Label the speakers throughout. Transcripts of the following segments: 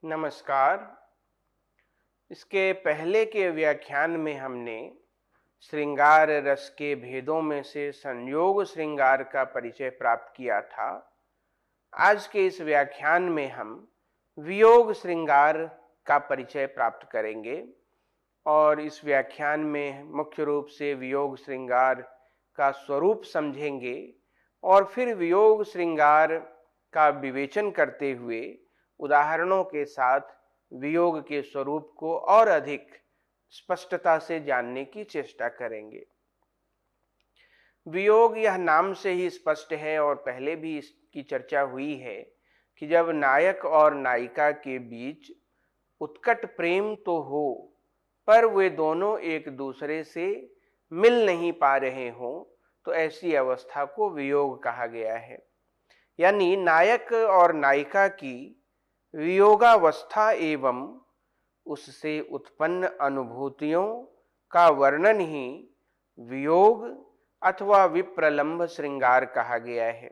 Speaker 1: नमस्कार। इसके पहले के व्याख्यान में हमने श्रृंगार रस के भेदों में से संयोग श्रृंगार का परिचय प्राप्त किया था। आज के इस व्याख्यान में हम वियोग श्रृंगार का परिचय प्राप्त करेंगे और इस व्याख्यान में मुख्य रूप से वियोग श्रृंगार का स्वरूप समझेंगे और फिर वियोग श्रृंगार का विवेचन करते हुए उदाहरणों के साथ वियोग के स्वरूप को और अधिक स्पष्टता से जानने की चेष्टा करेंगे। वियोग यह नाम से ही स्पष्ट है और पहले भी इसकी चर्चा हुई है कि जब नायक और नायिका के बीच उत्कट प्रेम तो हो पर वे दोनों एक दूसरे से मिल नहीं पा रहे हों तो ऐसी अवस्था को वियोग कहा गया है। यानी नायक और नायिका की वियोगावस्था एवं उससे उत्पन्न अनुभूतियों का वर्णन ही वियोग अथवा विप्रलंभ श्रृंगार कहा गया है।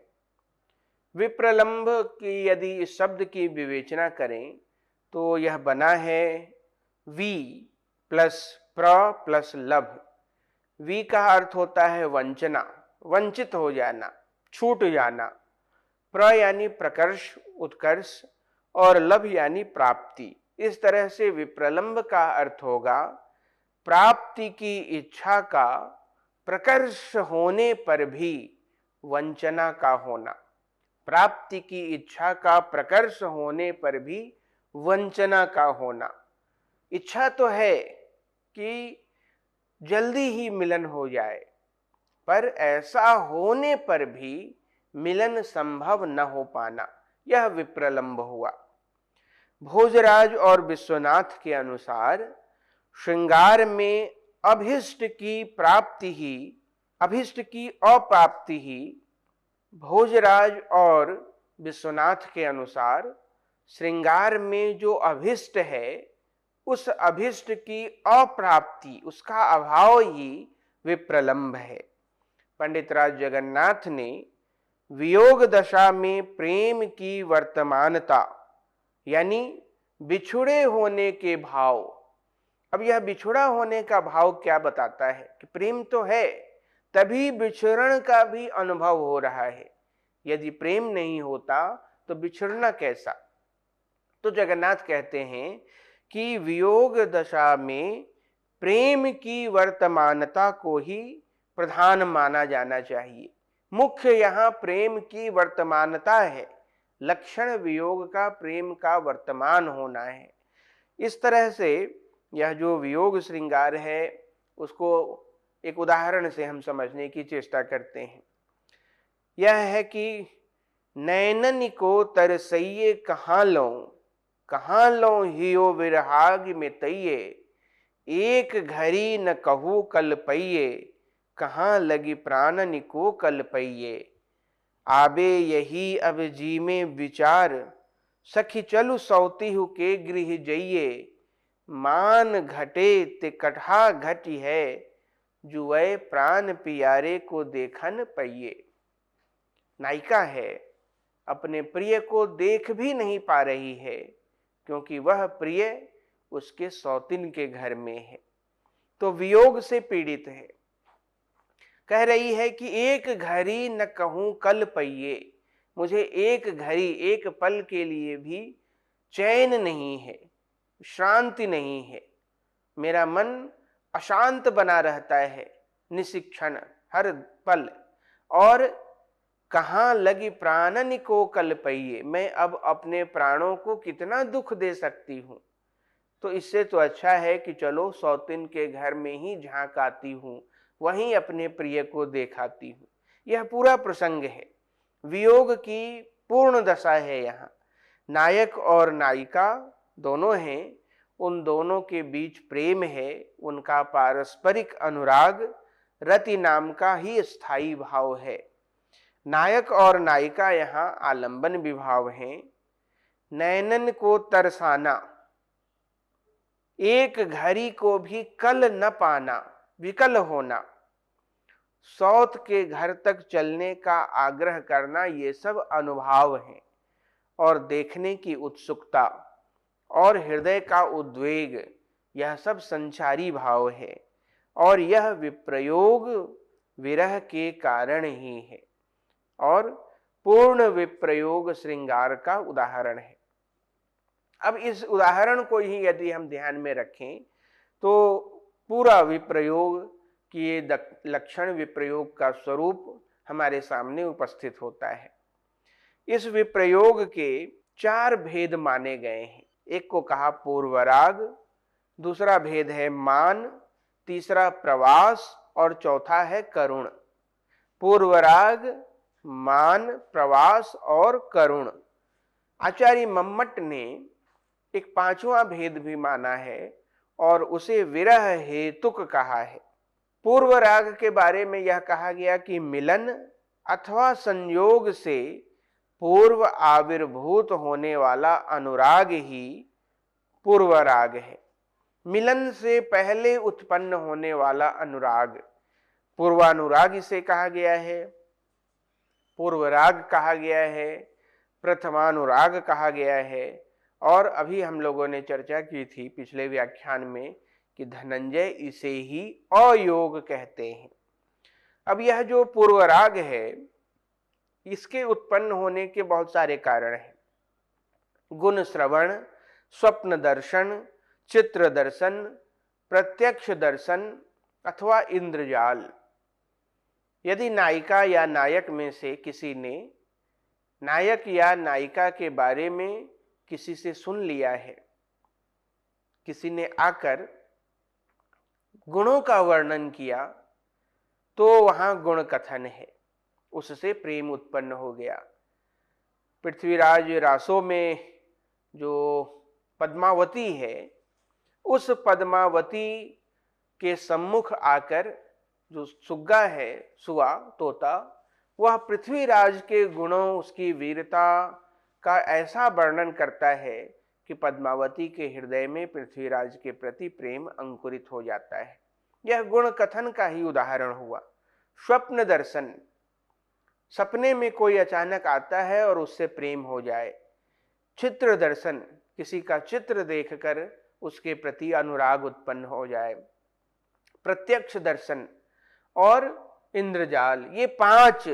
Speaker 1: विप्रलंभ की यदि इस शब्द की विवेचना करें तो यह बना है वी प्लस प्र प्लस लभ। वी का अर्थ होता है वंचना, वंचित हो जाना, छूट जाना। प्र यानी प्रकर्ष, उत्कर्ष और लभ यानी प्राप्ति। इस तरह से विप्रलंभ का अर्थ होगा प्राप्ति की इच्छा का प्रकर्ष होने पर भी वंचना का होना। प्राप्ति की इच्छा का प्रकर्ष होने पर भी वंचना का होना। इच्छा तो है कि जल्दी ही मिलन हो जाए, पर ऐसा होने पर भी मिलन संभव न हो पाना, यह विप्रलंभ हुआ। भोजराज और विश्वनाथ के अनुसार श्रृंगार में अभीष्ट की अप्राप्ति ही, भोजराज और विश्वनाथ के अनुसार श्रृंगार में जो अभीष्ट है उस अभीष्ट की अप्राप्ति, उसका अभाव ही विप्रलंभ है। पंडित राज जगन्नाथ ने वियोग दशा में प्रेम की वर्तमानता यानी बिछुड़े होने के भाव। अब यह बिछुड़ा होने का भाव क्या बताता है कि प्रेम तो है तभी बिछुड़न का भी अनुभव हो रहा है। यदि प्रेम नहीं होता तो बिछुड़ना कैसा। तो जगन्नाथ कहते हैं कि वियोग दशा में प्रेम की वर्तमानता को ही प्रधान माना जाना चाहिए। मुख्य यहाँ प्रेम की वर्तमानता है। लक्षण वियोग का प्रेम का वर्तमान होना है। इस तरह से यह जो वियोग श्रृंगार है उसको एक उदाहरण से हम समझने की चेष्टा करते हैं। यह है कि नैनन को तरसइये कहाँ लो हियो विरहाग में तइये, एक घड़ी न कहू कल पइये, कहाँ लगी प्राणन को कल पइये। आबे यही अब जी में विचार, सखी चलु सौतीहु के गृह जइये, मान घटे ते कटहा घटी है, जुए प्राण पियारे को देखन पइये। नायिका है, अपने प्रिय को देख भी नहीं पा रही है क्योंकि वह प्रिय उसके सौतीन के घर में है, तो वियोग से पीड़ित है। कह रही है कि एक घड़ी न कहूं कल पइये, मुझे एक घड़ी, एक पल के लिए भी चैन नहीं है, शांति नहीं है। मेरा मन अशांत बना रहता है निशिक्षण हर पल। और कहाँ लगी प्राणन को कल पइये, मैं अब अपने प्राणों को कितना दुख दे सकती हूँ। तो इससे तो अच्छा है कि चलो सौतीन के घर में ही झांक आती हूँ, वहीं अपने प्रिय को देखाती हूँ। यह पूरा प्रसंग है, वियोग की पूर्ण दशा है। यहाँ नायक और नायिका दोनों हैं, उन दोनों के बीच प्रेम है, उनका पारस्परिक अनुराग रति नाम का ही स्थायी भाव है। नायक और नायिका यहाँ आलंबन विभाव हैं। नैनन को तरसाना, एक घड़ी को भी कल न पाना, विकल होना, सौत के घर तक चलने का आग्रह करना, ये सब अनुभाव हैं। और देखने की उत्सुकता और हृदय का उद्वेग, यह सब संचारी भाव है और यह विप्रयोग विरह के कारण ही है और पूर्ण विप्रयोग श्रृंगार का उदाहरण है। अब इस उदाहरण को ही यदि हम ध्यान में रखें तो पूरा विप्रयोग कि ये लक्षण विप्रयोग का स्वरूप हमारे सामने उपस्थित होता है। इस विप्रयोग के 4 भेद माने गए हैं। एक को कहा पूर्वराग, दूसरा भेद है मान, तीसरा प्रवास और चौथा है करुण। पूर्वराग, मान, प्रवास और करुण। आचार्य मम्मट ने एक 5वां भेद भी माना है और उसे विरह हेतुक कहा है। पूर्व राग के बारे में यह कहा गया कि मिलन अथवा संयोग से पूर्व आविर्भूत होने वाला अनुराग ही पूर्व राग है। मिलन से पहले उत्पन्न होने वाला अनुराग पूर्वानुराग इसे कहा गया है, पूर्व राग कहा गया है, प्रथमानुराग कहा गया है। और अभी हम लोगों ने चर्चा की थी पिछले व्याख्यान में कि धनंजय इसे ही अयोग कहते हैं। अब यह जो पूर्व राग है इसके उत्पन्न होने के बहुत सारे कारण हैं। गुण श्रवण, स्वप्न दर्शन, चित्र दर्शन, प्रत्यक्ष दर्शन अथवा इंद्रजाल। यदि नायिका या नायक में से किसी ने नायक या नायिका के बारे में किसी से सुन लिया है, किसी ने आकर गुणों का वर्णन किया, तो वहां गुण कथन है, उससे प्रेम उत्पन्न हो गया। पृथ्वीराज रासो में जो पद्मावती है, उस पद्मावती के सम्मुख आकर जो सुग्गा है, सुआ तोता, वह पृथ्वीराज के गुणों, उसकी वीरता का ऐसा वर्णन करता है कि पद्मावती के हृदय में पृथ्वीराज के प्रति प्रेम अंकुरित हो जाता है। यह गुण कथन का ही उदाहरण हुआ। स्वप्न दर्शन, सपने में कोई अचानक आता है और उससे प्रेम हो जाए। चित्र दर्शन, किसी का चित्र देखकर उसके प्रति अनुराग उत्पन्न हो जाए। प्रत्यक्ष दर्शन और इंद्रजाल, ये 5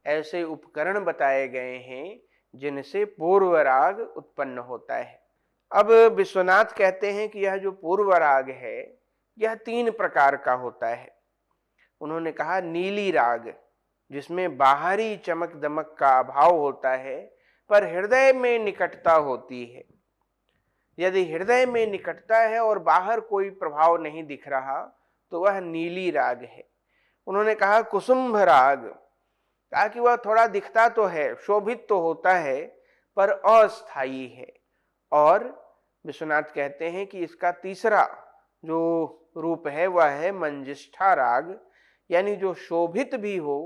Speaker 1: ऐसे उपकरण बताए गए हैं जिनसे पूर्व राग उत्पन्न होता है। अब विश्वनाथ कहते हैं कि यह जो पूर्व राग है यह 3 प्रकार का होता है। उन्होंने कहा नीली राग, जिसमें बाहरी चमक दमक का अभाव होता है पर हृदय में निकटता होती है। यदि हृदय में निकटता है और बाहर कोई प्रभाव नहीं दिख रहा तो वह नीली राग है। उन्होंने कहा कुसुम्भ राग, कहा कि वह थोड़ा दिखता तो है, शोभित तो होता है पर अस्थायी है। और विश्वनाथ कहते हैं कि इसका तीसरा जो रूप है वह है मंजिष्ठा राग, यानी जो शोभित भी हो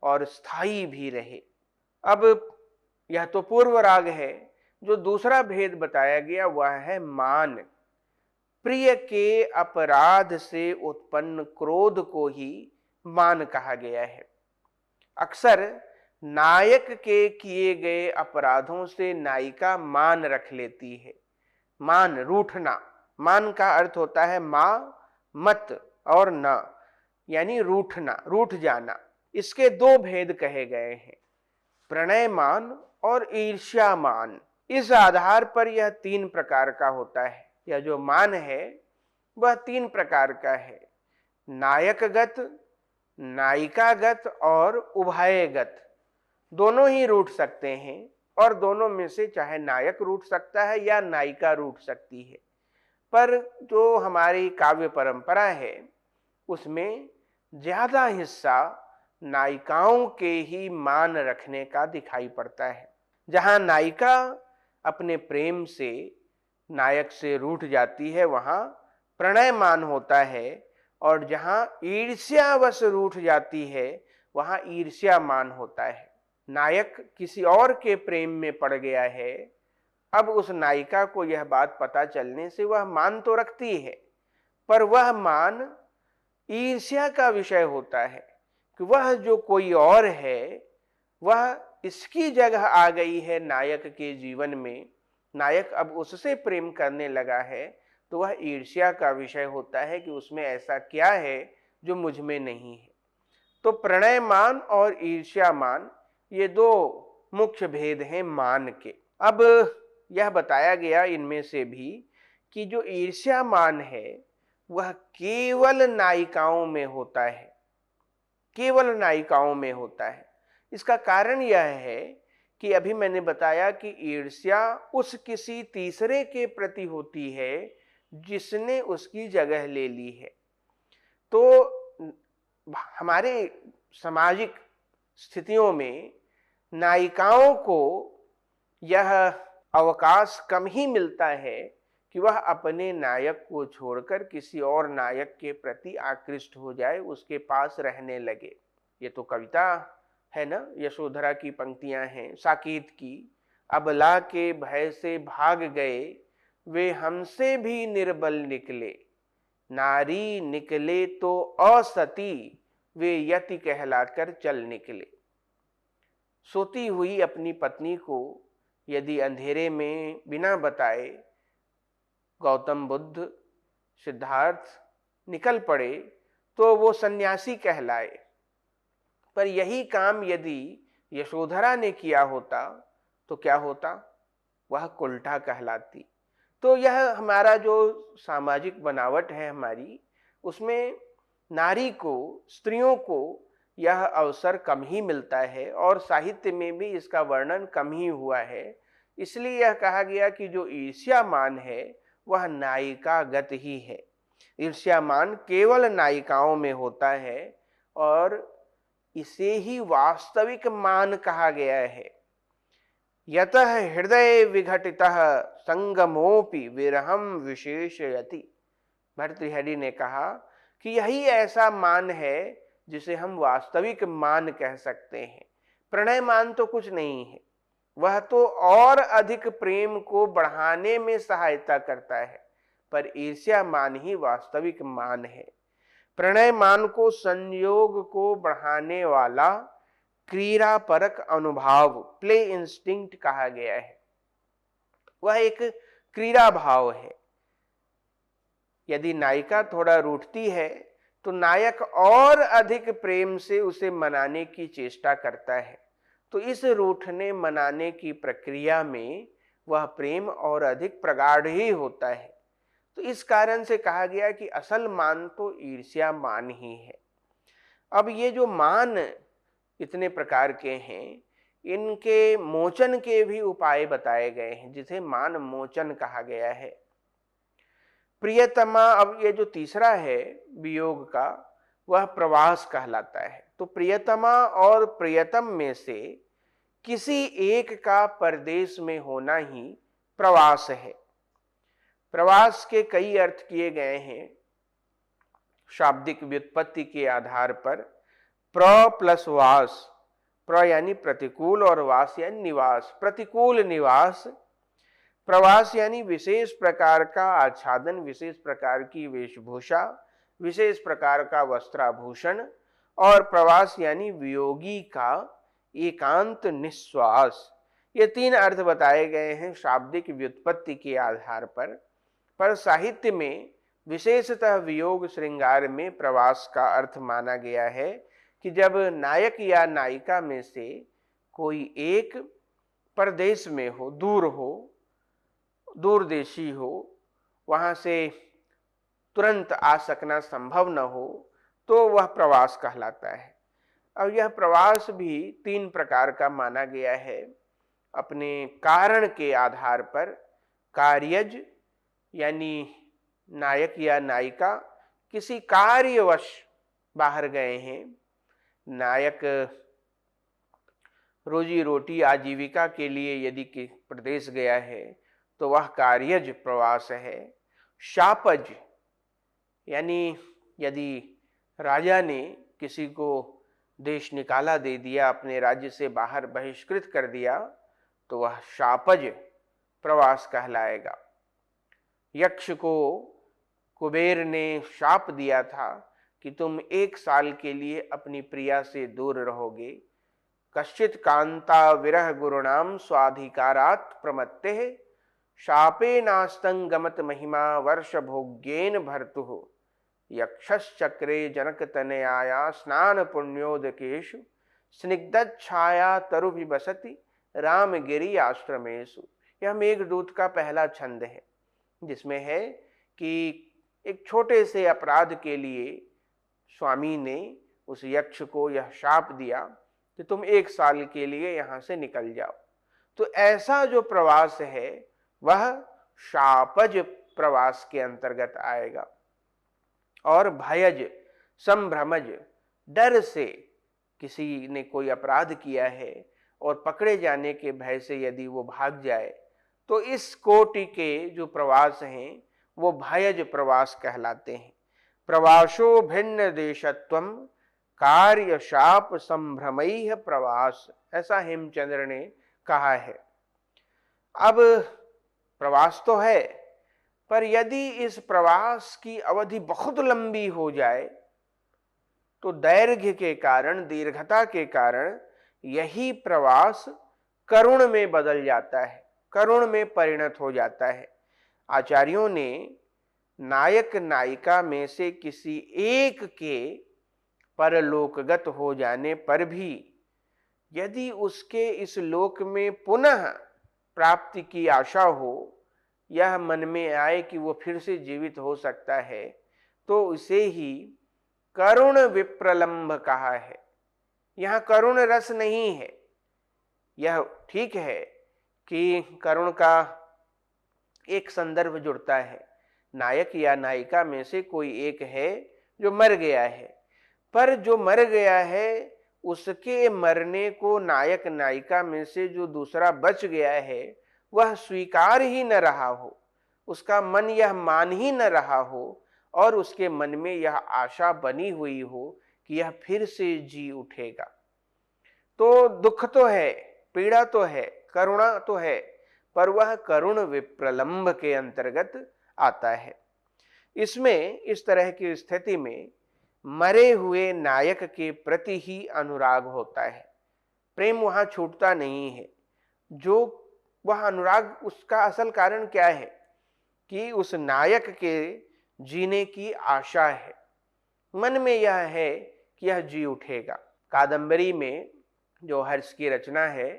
Speaker 1: और स्थायी भी रहे। अब यह तो पूर्व राग है। जो दूसरा भेद बताया गया वह है मान। प्रिय के अपराध से उत्पन्न क्रोध को ही मान कहा गया है। अक्सर नायक के किए गए अपराधों से नायिका मान रख लेती है। मान, रूठना। मान का अर्थ होता है मां, मत और न, यानी रूठना, रूठ जाना। इसके 2 भेद कहे गए हैं, प्रणय मान और ईर्ष्या मान। इस आधार पर यह 3 प्रकार का होता है। यह जो मान है वह 3 प्रकार का है, नायकगत, नायिकागत और उभयगत। दोनों ही रूठ सकते हैं और दोनों में से चाहे नायक रूठ सकता है या नायिका रूठ सकती है। पर जो हमारी काव्य परंपरा है उसमें ज्यादा हिस्सा नायिकाओं के ही मान रखने का दिखाई पड़ता है। जहां नायिका अपने प्रेम से नायक से रूठ जाती है वहां प्रणय मान होता है, और जहां ईर्ष्यावश रूठ जाती है वहां ईर्ष्या मान होता है। नायक किसी और के प्रेम में पड़ गया है, अब उस नायिका को यह बात पता चलने से वह मान तो रखती है, पर वह मान ईर्ष्या का विषय होता है कि वह जो कोई और है वह इसकी जगह आ गई है नायक के जीवन में, नायक अब उससे प्रेम करने लगा है तो वह ईर्ष्या का विषय होता है कि उसमें ऐसा क्या है जो मुझ में नहीं है। तो प्रणयमान और ईर्ष्यामान ये दो मुख्य भेद हैं मान के। अब यह बताया गया इनमें से भी कि जो ईर्ष्यामान है वह केवल नायिकाओं में होता है, केवल नायिकाओं में होता है। इसका कारण यह है कि अभी मैंने बताया कि ईर्ष्या उस किसी तीसरे के प्रति होती है जिसने उसकी जगह ले ली है। तो हमारे सामाजिक स्थितियों में नायिकाओं को यह अवकाश कम ही मिलता है कि वह अपने नायक को छोड़कर किसी और नायक के प्रति आकृष्ट हो जाए, उसके पास रहने लगे। ये तो कविता है ना, यशोधरा की पंक्तियां हैं साकेत की। अबला के भय से भाग गए वे हमसे भी निर्बल निकले, नारी निकले तो असती वे यति कहलाकर चल निकले। सोती हुई अपनी पत्नी को यदि अंधेरे में बिना बताए गौतम बुद्ध सिद्धार्थ निकल पड़े तो वो सन्यासी कहलाए, पर यही काम यदि यशोधरा ने किया होता तो क्या होता, वह कुल्ठा कहलाती। तो यह हमारा जो सामाजिक बनावट है हमारी, उसमें नारी को, स्त्रियों को यह अवसर कम ही मिलता है और साहित्य में भी इसका वर्णन कम ही हुआ है। इसलिए यह कहा गया कि जो ईर्ष्यामान है वह नायिकागत ही है। ईर्ष्यामान केवल नायिकाओं में होता है और इसे ही वास्तविक मान कहा गया है। यतः हृदय विघटितः संगमोपि विरहम विशेषयति। भर्तृहरि ने कहा कि यही ऐसा मान है जिसे हम वास्तविक मान कह सकते हैं। प्रणय मान तो कुछ नहीं है, वह तो और अधिक प्रेम को बढ़ाने में सहायता करता है, पर ईर्ष्या मान ही वास्तविक मान है। प्रणय मान को संयोग को बढ़ाने वाला क्रीड़ा परक अनुभाव, प्ले इंस्टिंक्ट कहा गया है। वह एक क्रीड़ा भाव है। यदि नायिका थोड़ा रूठती है तो नायक और अधिक प्रेम से उसे मनाने की चेष्टा करता है, तो इस रूठने मनाने की प्रक्रिया में वह प्रेम और अधिक प्रगाढ़ ही होता है। तो इस कारण से कहा गया कि असल मान तो ईर्ष्या मान ही है। अब ये जो मान इतने प्रकार के हैं, इनके मोचन के भी उपाय बताए गए हैं, जिसे मान मोचन कहा गया है। प्रियतमा, अब ये जो तीसरा है वियोग का, वह प्रवास कहलाता है। तो प्रियतमा और प्रियतम में से किसी एक का परदेश में होना ही प्रवास है। प्रवास के कई अर्थ किए गए हैं शाब्दिक व्युत्पत्ति के आधार पर। प्र प्लस वास, प्र यानी प्रतिकूल और वास यानी निवास। प्रतिकूल निवास, प्रवास यानी विशेष प्रकार का आच्छादन, विशेष प्रकार की वेशभूषा, विशेष प्रकार का वस्त्राभूषण, और प्रवास यानी वियोगी का एकांत निश्वास। ये तीन अर्थ बताए गए हैं शाब्दिक व्युत्पत्ति के आधार पर साहित्य में विशेषतः वियोग श्रृंगार में प्रवास का अर्थ माना गया है कि जब नायक या नायिका में से कोई एक परदेश में हो, दूरदेशी हो, वहां से तुरंत आ सकना संभव न हो, तो वह प्रवास कहलाता है। अब यह प्रवास भी तीन प्रकार का माना गया है अपने कारण के आधार पर। कार्यज यानी नायक या नायिका किसी कार्यवश बाहर गए हैं, नायक रोजी रोटी आजीविका के लिए यदि प्रदेश गया है तो वह कार्यज प्रवास है। शापज यानी यदि राजा ने किसी को देश निकाला दे दिया, अपने राज्य से बाहर बहिष्कृत कर दिया, तो वह शापज प्रवास कहलाएगा। यक्ष को कुबेर ने शाप दिया था कि तुम 1 साल के लिए अपनी प्रिया से दूर रहोगे। कश्चित कांता विरह गुरुणाम स्वाधिकारात् प्रमत्ते शापे नास्तं गमत महिमा वर्ष भोग्येन भर्तुः यक्षश्चक्रे जनक तनयाया स्नान पुण्योदकेषु स्निग्धच्छाया तरु बसति रामगिरी आश्रमेषु। यह मेघदूत का पहला छंद है, जिसमें है कि एक छोटे से अपराध के लिए स्वामी ने उस यक्ष को यह शाप दिया कि तुम 1 साल के लिए यहां से निकल जाओ। तो ऐसा जो प्रवास है वह शापज प्रवास के अंतर्गत आएगा। और भयज, संभ्रमज, डर से, किसी ने कोई अपराध किया है और पकड़े जाने के भय से यदि वो भाग जाए, तो इस कोटि के जो प्रवास हैं वो भयज प्रवास कहलाते हैं। प्रवासो भिन्न देशत्वम कार्य शाप संभ्रमैः प्रवास, ऐसा हेमचंद्र ने कहा है। अब प्रवास तो है, पर यदि इस प्रवास की अवधि बहुत लंबी हो जाए तो दैर्घ्य के कारण, दीर्घता के कारण यही प्रवास करुण में बदल जाता है, करुण में परिणत हो जाता है। आचार्यों ने नायक नायिका में से किसी एक के परलोकगत हो जाने पर भी यदि उसके इस लोक में पुनः प्राप्ति की आशा हो, यह मन में आए कि वो फिर से जीवित हो सकता है, तो उसे ही करुण विप्रलंभ कहा है। यहां करुण रस नहीं है। यह ठीक है कि करुण का एक संदर्भ जुड़ता है, नायक या नायिका में से कोई एक है जो मर गया है, पर जो मर गया है उसके मरने को नायक नायिका में से जो दूसरा बच गया है वह स्वीकार ही न रहा हो, उसका मन यह मान ही न रहा हो, और उसके मन में यह आशा बनी हुई हो कि यह फिर से जी उठेगा, तो दुख तो है, पीड़ा तो है, करुणा तो है, पर वह करुण विप्रलंभ के अंतर्गत आता है। इसमें इस तरह की स्थिति में मरे हुए नायक के प्रति ही अनुराग होता है, प्रेम वहां छूटता नहीं है। जो वह अनुराग, उसका असल कारण क्या है कि उस नायक के जीने की आशा है, मन में यह है कि यह जी उठेगा। कादंबरी में जो हर्ष की रचना है,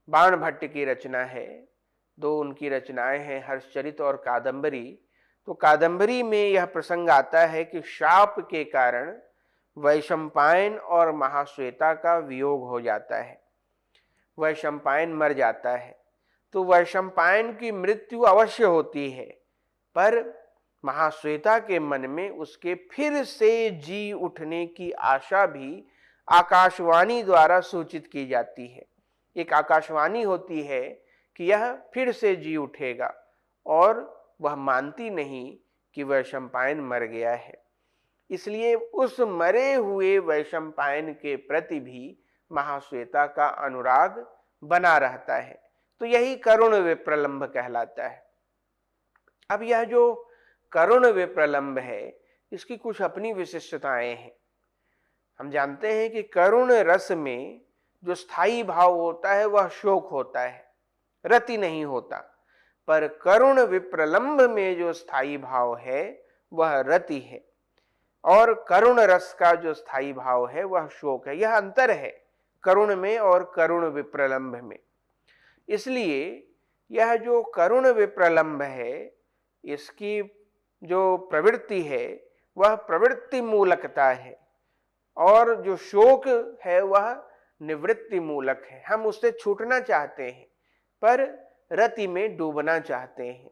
Speaker 1: बाण भट्ट की रचना है, 2 उनकी रचनाएं हैं, हर्षचरित और कादंबरी। तो कादंबरी में यह प्रसंग आता है कि शाप के कारण वैशंपायन और महाश्वेता का वियोग हो जाता है, वैशंपायन मर जाता है। तो वैशंपायन की मृत्यु अवश्य होती है, पर महाश्वेता के मन में उसके फिर से जी उठने की आशा भी आकाशवाणी द्वारा सूचित की जाती है। एक आकाशवाणी होती है कि यह फिर से जी उठेगा, और वह मानती नहीं कि वैशंपायन मर गया है। इसलिए उस मरे हुए वैशंपायन के प्रति भी महाश्वेता का अनुराग बना रहता है। तो यही करुण विप्रलंभ कहलाता है। अब यह जो करुण विप्रलंभ है, इसकी कुछ अपनी विशिष्टताएं हैं। हम जानते हैं कि करुण रस में जो स्थायी भाव होता है वह शोक होता है, रति नहीं होता, पर करुण विप्रलंभ में जो स्थायी भाव है वह रति है, और करुण रस का जो स्थायी भाव है वह शोक है। यह अंतर है करुण में और करुण विप्रलंभ में। इसलिए यह जो करुण विप्रलंभ है, इसकी जो प्रवृत्ति है वह प्रवृत्ति मूलकता है, और जो शोक है वह निवृत्ति मूलक है। हम उससे छूटना चाहते हैं, पर रति में डूबना चाहते हैं।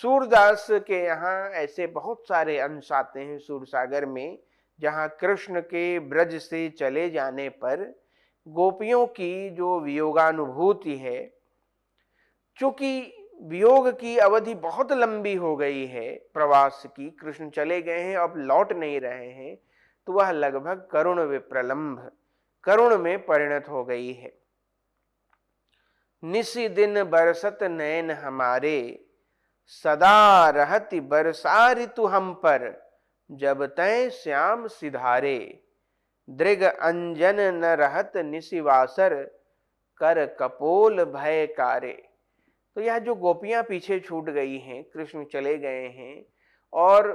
Speaker 1: सूरदास के यहाँ ऐसे बहुत सारे अंश आते हैं सूरसागर में, जहाँ कृष्ण के ब्रज से चले जाने पर गोपियों की जो वियोगानुभूति है, चूंकि वियोग की अवधि बहुत लंबी हो गई है प्रवास की, कृष्ण चले गए हैं, अब लौट नहीं रहे हैं, तो वह लगभग करुण विप्रलंभ, करुण में परिणत हो गई है। निसी दिन बरसत नैन हमारे, सदा रहति बरसा ऋतु हम पर, जब तय श्याम सिधारे, दृग अंजन न रहत निशिवासर, कर कपोल भय कारे। तो यह जो गोपियां पीछे छूट गई हैं, कृष्ण चले गए हैं और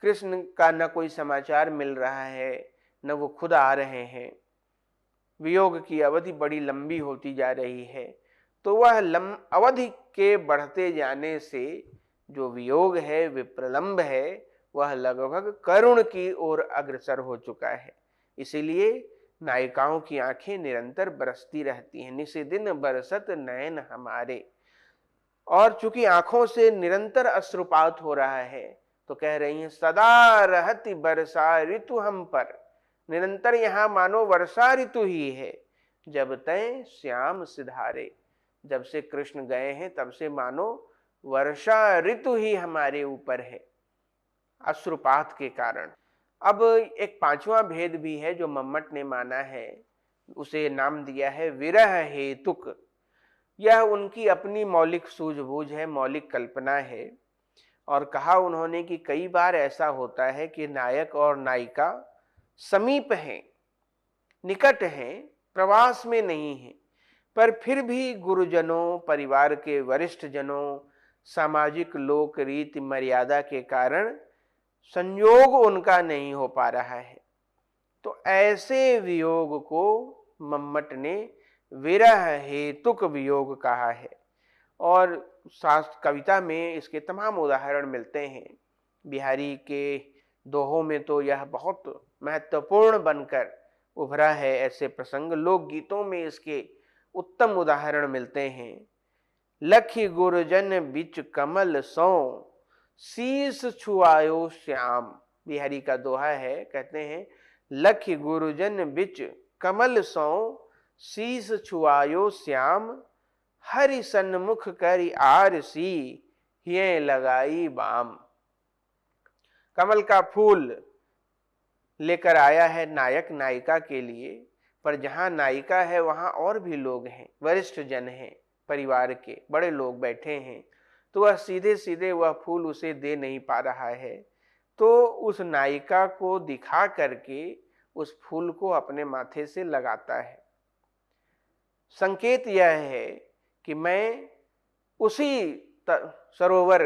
Speaker 1: कृष्ण का न कोई समाचार मिल रहा है, न वो खुद आ रहे हैं, वियोग की अवधि बड़ी लंबी होती जा रही है। तो वह अवधि के बढ़ते जाने से जो वियोग है, विप्रलंब है, वह लगभग करुण की ओर अग्रसर हो चुका है। इसीलिए नायिकाओं की आंखें निरंतर बरसती रहती हैं, निशिदिन बरसत नयन हमारे। और चूंकि आंखों से निरंतर अश्रुपात हो रहा है, तो कह रही हैं सदा रहती वर्षा ऋतु हम पर। निरंतर यहां मानो वर्षा ऋतु ही है। जब तय श्याम सिधारे, जब से कृष्ण गए हैं तब से मानो वर्षा ऋतु ही हमारे ऊपर है, अश्रुपात के कारण। अब एक पांचवा भेद भी है जो मम्मट ने माना है, उसे नाम दिया है विरह हेतुक। यह उनकी अपनी मौलिक सूझबूझ है, मौलिक कल्पना है। और कहा उन्होंने कि कई बार ऐसा होता है कि नायक और नायिका समीप हैं, निकट हैं, प्रवास में नहीं हैं, पर फिर भी गुरुजनों, परिवार के वरिष्ठ जनों, सामाजिक लोक रीति मर्यादा के कारण संयोग उनका नहीं हो पा रहा है। तो ऐसे वियोग को मम्मट ने विरह हेतुक वियोग कहा है। और शास्त्र कविता में इसके तमाम उदाहरण मिलते हैं। बिहारी के दोहों में तो यह बहुत महत्वपूर्ण बनकर उभरा है। ऐसे प्रसंग लोकगीतों में इसके उत्तम उदाहरण मिलते हैं। लखी गुरुजन बिच कमल सौ, शीस छुआयो श्याम। बिहारी का दोहा है, कहते हैं लखी गुरुजन बिच कमल सौ, शीस छुआयो श्याम, हरि सन्मुख करि आरसी, हिये लगाई बाम। कमल का फूल लेकर आया है नायक नायिका के लिए, पर जहां नायिका है वहां और भी लोग हैं, वरिष्ठ जन हैं, परिवार के बड़े लोग बैठे हैं। तो वह सीधे सीधे वह फूल उसे दे नहीं पा रहा है, तो उस नायिका को दिखा करके उस फूल को अपने माथे से लगाता है। संकेत यह है कि मैं उसी सरोवर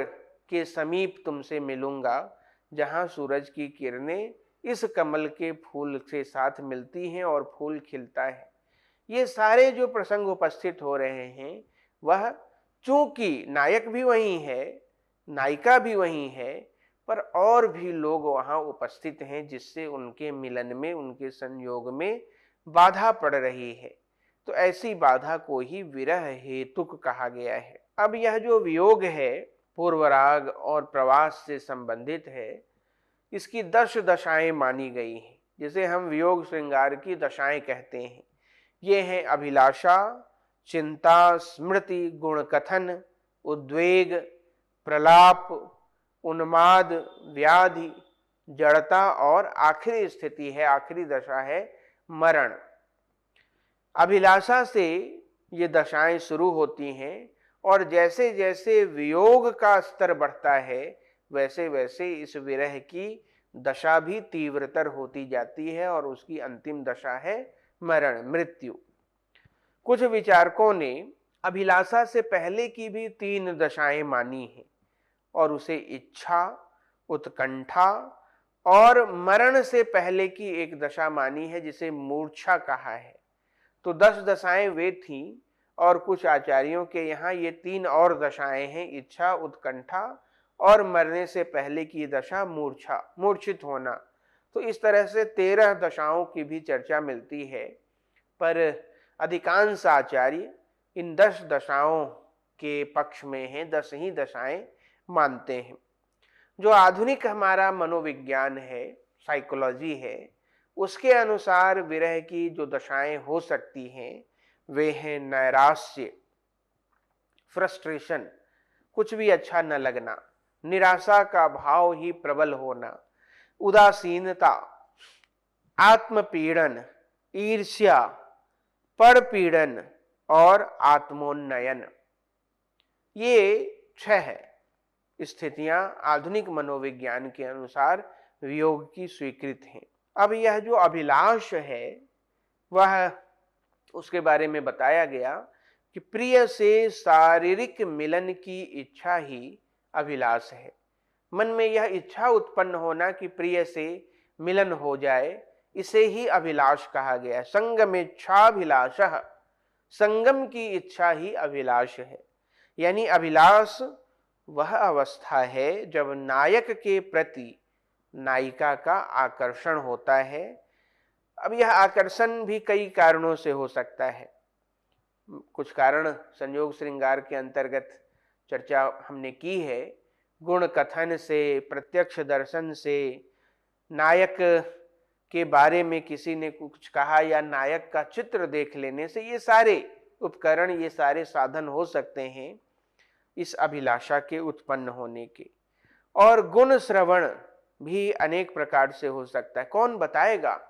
Speaker 1: के समीप तुमसे मिलूंगा जहां सूरज की किरणें इस कमल के फूल के साथ मिलती हैं और फूल खिलता है। ये सारे जो प्रसंग उपस्थित हो रहे हैं, वह चूंकि नायक भी वही है, नायिका भी वही है, पर और भी लोग वहां उपस्थित हैं जिससे उनके मिलन में, उनके संयोग में बाधा पड़ रही है। तो ऐसी बाधा को ही विरह हेतुक कहा गया है। अब यह जो वियोग है पूर्वराग और प्रवास से संबंधित है, इसकी 10 दशाएं मानी गई हैं, जिसे हम वियोग श्रृंगार की दशाएं कहते हैं। ये हैं अभिलाषा, चिंता, स्मृति, गुणकथन, उद्वेग, प्रलाप, उन्माद, व्याधि, जड़ता और आखिरी स्थिति है, आखिरी दशा है मरण। अभिलाषा से ये दशाएं शुरू होती हैं और जैसे जैसे वियोग का स्तर बढ़ता है, वैसे वैसे इस विरह की दशा भी तीव्रतर होती जाती है और उसकी अंतिम दशा है मरण, मृत्यु। कुछ विचारकों ने अभिलाषा से पहले की भी 3 दशाएं मानी हैं और उसे इच्छा, उत्कंठा और मरण से पहले की एक दशा मानी है जिसे मूर्छा कहा है। तो 10 दशाएं वे थीं और कुछ आचार्यों के यहाँ ये 3 और दशाएं हैं, इच्छा, उत्कंठा और मरने से पहले की दशा मूर्छा, मूर्छित होना। तो इस तरह से 13 दशाओं की भी चर्चा मिलती है, पर अधिकांश आचार्य इन 10 दशाओं के पक्ष में हैं, 10 ही दशाएं मानते हैं। जो आधुनिक हमारा मनोविज्ञान है, साइकोलॉजी है, उसके अनुसार विरह की जो दशाएं हो सकती हैं वे हैं नैराश्य, फ्रस्ट्रेशन, कुछ भी अच्छा न लगना, निराशा का भाव ही प्रबल होना, उदासीनता, आत्मपीड़न, ईर्ष्या, परपीड़न और आत्मोन्नयन। ये 6 स्थितियां आधुनिक मनोविज्ञान के अनुसार वियोग की स्वीकृत हैं। अब यह जो अभिलाष है वह, उसके बारे में बताया गया कि प्रिय से शारीरिक मिलन की इच्छा ही अभिलाष है। मन में यह इच्छा उत्पन्न होना कि प्रिय से मिलन हो जाए, इसे ही अभिलाष कहा गया। संगमेच्छाभिलाषः, संगम की इच्छा ही अभिलाष है। यानी अभिलाष वह अवस्था है जब नायक के प्रति नायिका का आकर्षण होता है। अब यह आकर्षण भी कई कारणों से हो सकता है। कुछ कारण संयोग श्रृंगार के अंतर्गत चर्चा हमने की है। गुण कथन से, प्रत्यक्ष दर्शन से, नायक के बारे में किसी ने कुछ कहा या नायक का चित्र देख लेने से, ये सारे उपकरण, ये सारे साधन हो सकते हैं इस अभिलाषा के उत्पन्न होने के। और गुण श्रवण भी अनेक प्रकार से हो सकता है। कौन बताएगा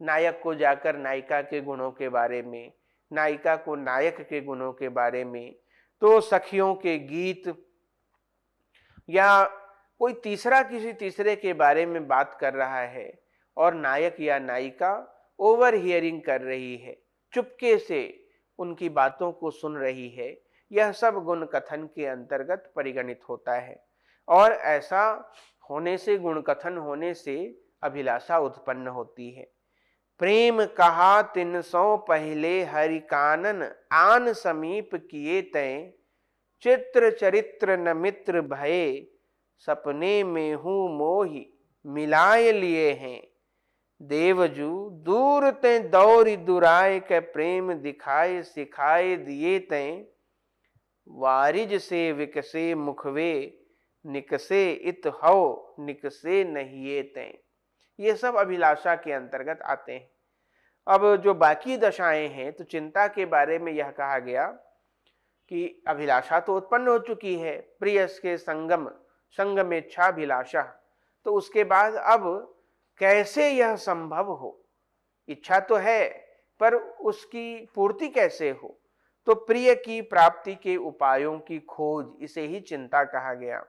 Speaker 1: नायक को जाकर नायिका के गुणों के बारे में, नायिका को नायक के गुणों के बारे में? तो सखियों के गीत या कोई तीसरा किसी तीसरे के बारे में बात कर रहा है और नायक या नायिका ओवर हियरिंग कर रही है, चुपके से उनकी बातों को सुन रही है, यह सब गुण कथन के अंतर्गत परिगणित होता है। और ऐसा होने से, गुण कथन होने से अभिलाषा उत्पन्न होती है। प्रेम कहा 300 पहले हरि कानन, आन समीप किए तय, चित्र चरित्र न मित्र भये, सपने में हूँ मोहि मिलाए लिए हैं, देवजू दूर ते दौरी दुराए के प्रेम दिखाए सिखाए दिए तय, वारिज से विकसे मुखवे, निकसे इत हो निकसे नहिए तय। ये सब अभिलाषा के अंतर्गत आते हैं। अब जो बाकी दशाएं हैं, तो चिंता के बारे में यह कहा गया कि अभिलाषा तो उत्पन्न हो चुकी है, प्रियस के संगम, संगमेच्छाभिलाषा। तो उसके बाद अब कैसे यह संभव हो? इच्छा तो है, पर उसकी पूर्ति कैसे हो? तो प्रिय की प्राप्ति के उपायों की खोज, इसे ही चिंता कहा गया।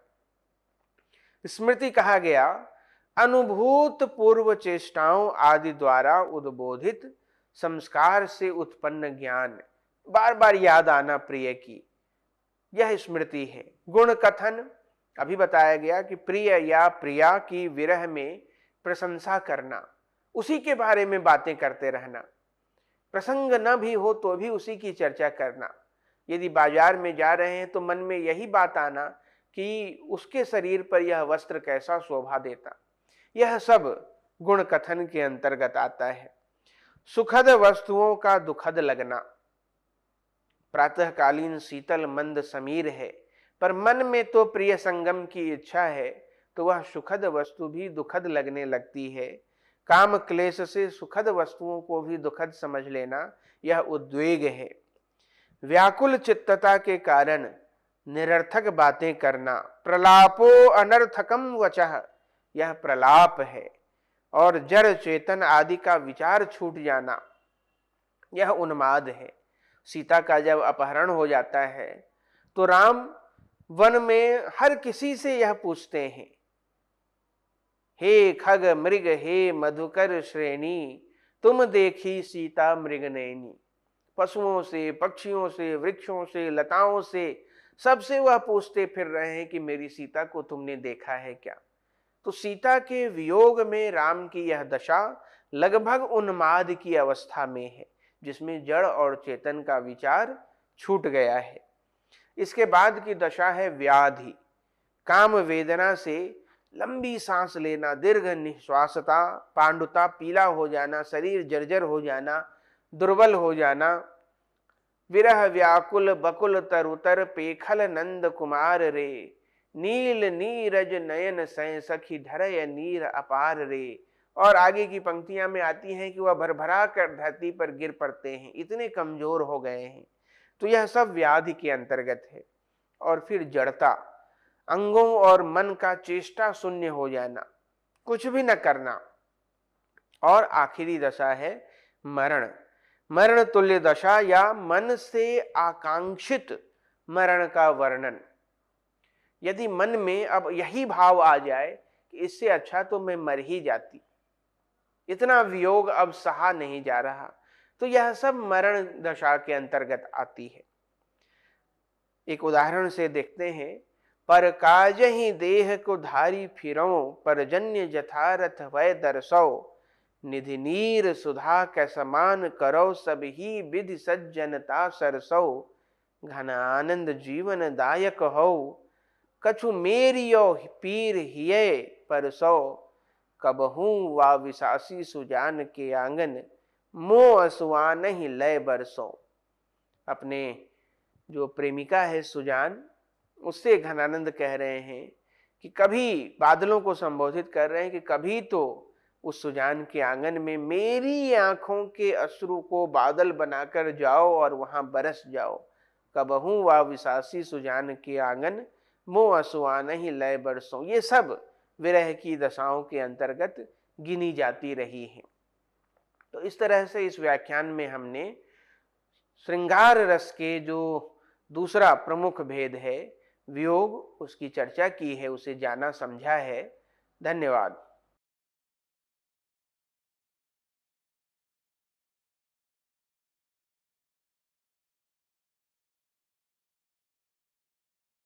Speaker 1: स्मृति कहा गया, अनुभूत पूर्व चेष्टाओं आदि द्वारा उद्बोधित संस्कार से उत्पन्न ज्ञान, बार बार याद आना प्रिय की, यह स्मृति है। गुण कथन, अभी बताया गया कि प्रिय या प्रिया की विरह में प्रशंसा करना, उसी के बारे में बातें करते रहना, प्रसंग न भी हो तो भी उसी की चर्चा करना। यदि बाजार में जा रहे हैं तो मन में यही बात आना कि उसके शरीर पर यह वस्त्र कैसा शोभा देता। यह सब गुण कथन के अंतर्गत आता है। सुखद वस्तुओं का दुखद लगना, प्रातःकालीन शीतल मंद समीर है, पर मन में तो प्रिय संगम की इच्छा है, तो वह सुखद वस्तु भी दुखद लगने लगती है। काम क्लेश से सुखद वस्तुओं को भी दुखद समझ लेना, यह उद्वेग है। व्याकुल चित्तता के कारण निरर्थक बातें करना, प्रलापो अनर्थकम वचः, यह प्रलाप है। और जड़ चेतन आदि का विचार छूट जाना, यह उन्माद है। सीता का जब अपहरण हो जाता है तो राम वन में हर किसी से यह पूछते हैं, हे खग मृग हे मधुकर श्रेणी, तुम देखी सीता मृगनयनी। पशुओं से, पक्षियों से, वृक्षों से, लताओं से, सबसे वह पूछते फिर रहे हैं कि मेरी सीता को तुमने देखा है क्या? तो सीता के वियोग में राम की यह दशा लगभग उन्माद की अवस्था में है, जिसमें जड़ और चेतन का विचार छूट गया है। इसके बाद की दशा है व्याधि, काम वेदना से लंबी सांस लेना, दीर्घ निश्वासता, पांडुता, पीला हो जाना, शरीर जर्जर हो जाना, दुर्बल हो जाना। विरह व्याकुल बकुल तरुतर पेखल नंद कुमार रे, नील नीरज नयन सै सखी धरय नीर अपार रे। और आगे की पंक्तियां में आती हैं कि वह भरभरा कर धरती पर गिर पड़ते हैं, इतने कमजोर हो गए हैं। तो यह सब व्याधि के अंतर्गत है। और फिर जड़ता, अंगों और मन का चेष्टा शून्य हो जाना, कुछ भी न करना। और आखिरी दशा है मरण, मरण तुल्य दशा या मन से आकांक्षित मरण का वर्णन। यदि मन में अब यही भाव आ जाए कि इससे अच्छा तो मैं मर ही जाती, इतना वियोग अब सहा नहीं जा रहा, तो यह सब मरण दशा के अंतर्गत आती है। एक उदाहरण से देखते हैं। पर काजहि देह को धारी फिरौं, परजन्य जथारथ वै दर्शौ। निधि नीर सुधा कै समान करौ, सब ही विधि सज्जनता सरसौ। घन आनंद जीवन दायक हौ, कछु मेरियो पीर हिये परसौ। कबहूँ वा विसासी सुजान के आंगन, मोह असुआन ही लय बरसौ। अपने जो प्रेमिका है सुजान, उससे घनानंद कह रहे हैं कि कभी, बादलों को संबोधित कर रहे हैं कि कभी तो उस सुजान के आंगन में मेरी आंखों के अश्रु को बादल बनाकर जाओ और वहां बरस जाओ। कबहूँ वा विसासी सुजान के आंगन, मोह असुआन ही लय बरसों। ये सब विरह की दशाओं के अंतर्गत गिनी जाती रही हैं। तो इस तरह से इस व्याख्यान में हमने श्रृंगार रस के जो दूसरा प्रमुख भेद है वियोग, उसकी चर्चा की है, उसे जाना समझा है। धन्यवाद।